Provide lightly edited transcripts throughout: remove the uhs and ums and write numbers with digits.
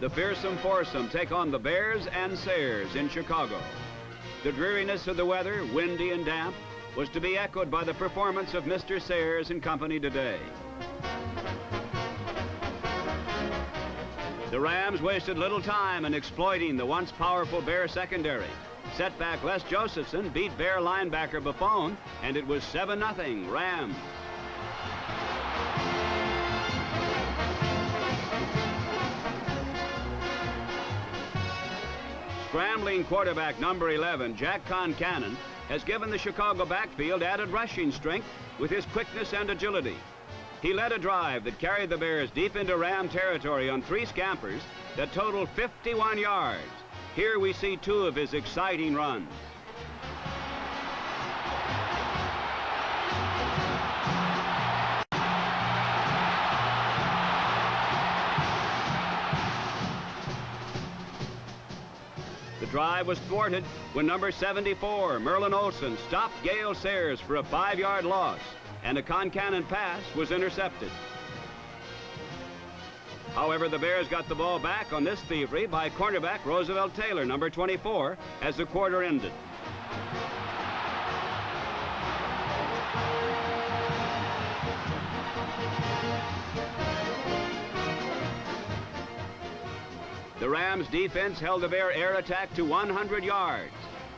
the fearsome foursome take on the Bears and Sayers in Chicago. The dreariness of the weather, windy and damp, was to be echoed by the performance of Mr. Sayers and company today. The Rams wasted little time in exploiting the once powerful Bear secondary. Setback Les Josephson beat Bear linebacker Buffon, and it was 7-0 Rams. Scrambling quarterback number 11, Jack Concannon, has given the Chicago backfield added rushing strength with his quickness and agility. He led a drive that carried the Bears deep into Ram territory on 3 scampers that totaled 51 yards. Here we see 2 of his exciting runs. The drive was thwarted when number 74, Merlin Olsen, stopped Gale Sayers for a 5-yard loss, and a Concannon pass was intercepted. However, the Bears got the ball back on this thievery by cornerback Roosevelt Taylor, number 24, as the quarter ended. The Rams defense held the Bear air attack to 100 yards,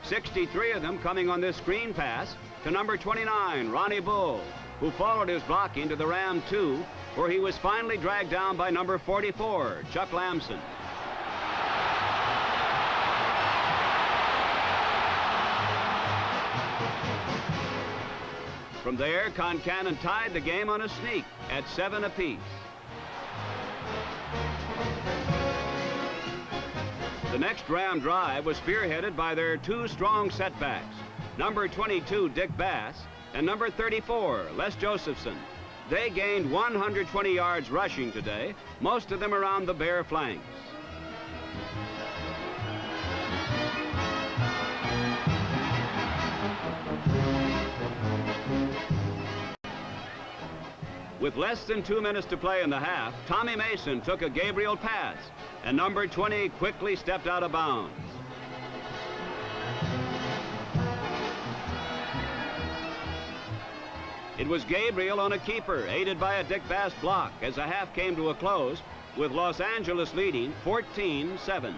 63 of them coming on this screen pass to number 29, Ronnie Bull, who followed his blocking to the Ram 2, where he was finally dragged down by number 44, Chuck Lamson. From there, Concannon tied the game on a sneak at 7 apiece. The next Ram drive was spearheaded by their 2 strong setbacks, number 22, Dick Bass, and number 34, Les Josephson. They gained 120 yards rushing today, most of them around the Bear flanks. With less than 2 minutes to play in the half, Tommy Mason took a Gabriel pass, and number 20 quickly stepped out of bounds. It was Gabriel on a keeper, aided by a Dick Bass block, as the half came to a close, with Los Angeles leading 14-7.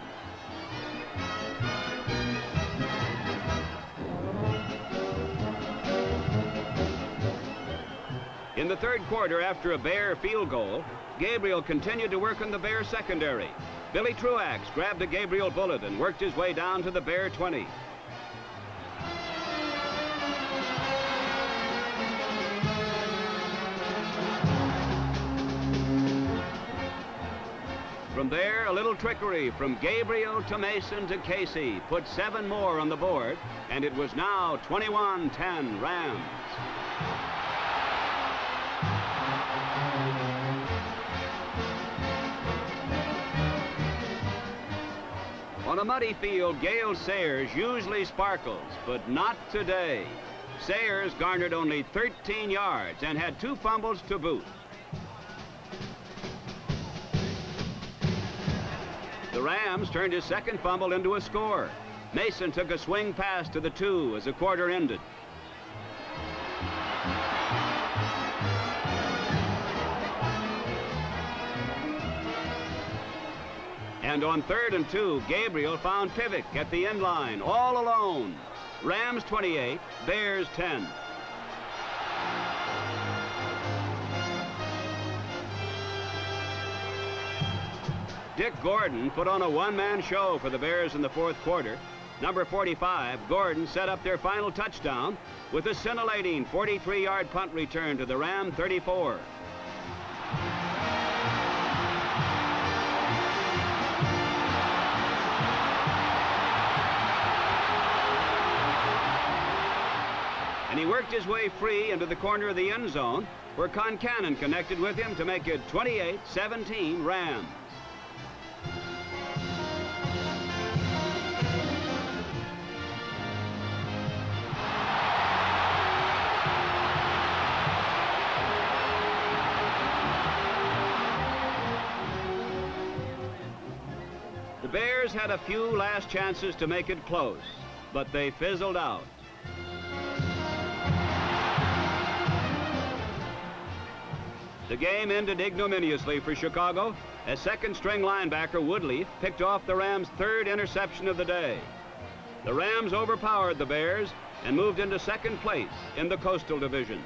In the third quarter, after a Bear field goal, Gabriel continued to work on the Bear secondary. Billy Truax grabbed a Gabriel bullet and worked his way down to the Bear 20. From there, a little trickery from Gabriel to Mason to Casey put 7 more on the board, and it was now 21-10 Rams. On a muddy field, Gale Sayers usually sparkles, but not today. Sayers garnered only 13 yards and had 2 fumbles to boot. The Rams turned his second fumble into a score. Mason took a swing pass to the 2 as the quarter ended. And on 3rd and 2, Gabriel found Pivick at the end line, all alone. Rams 28, Bears 10. Dick Gordon put on a one-man show for the Bears in the fourth quarter. Number 45, Gordon, set up their final touchdown with a scintillating 43-yard punt return to the Ram 34. And he worked his way free into the corner of the end zone, where Concannon connected with him to make it 28-17 Rams. Bears had a few last chances to make it close, but they fizzled out. The game ended ignominiously for Chicago as second-string linebacker Woodleaf picked off the Rams' third interception of the day. The Rams overpowered the Bears and moved into second place in the Coastal Division.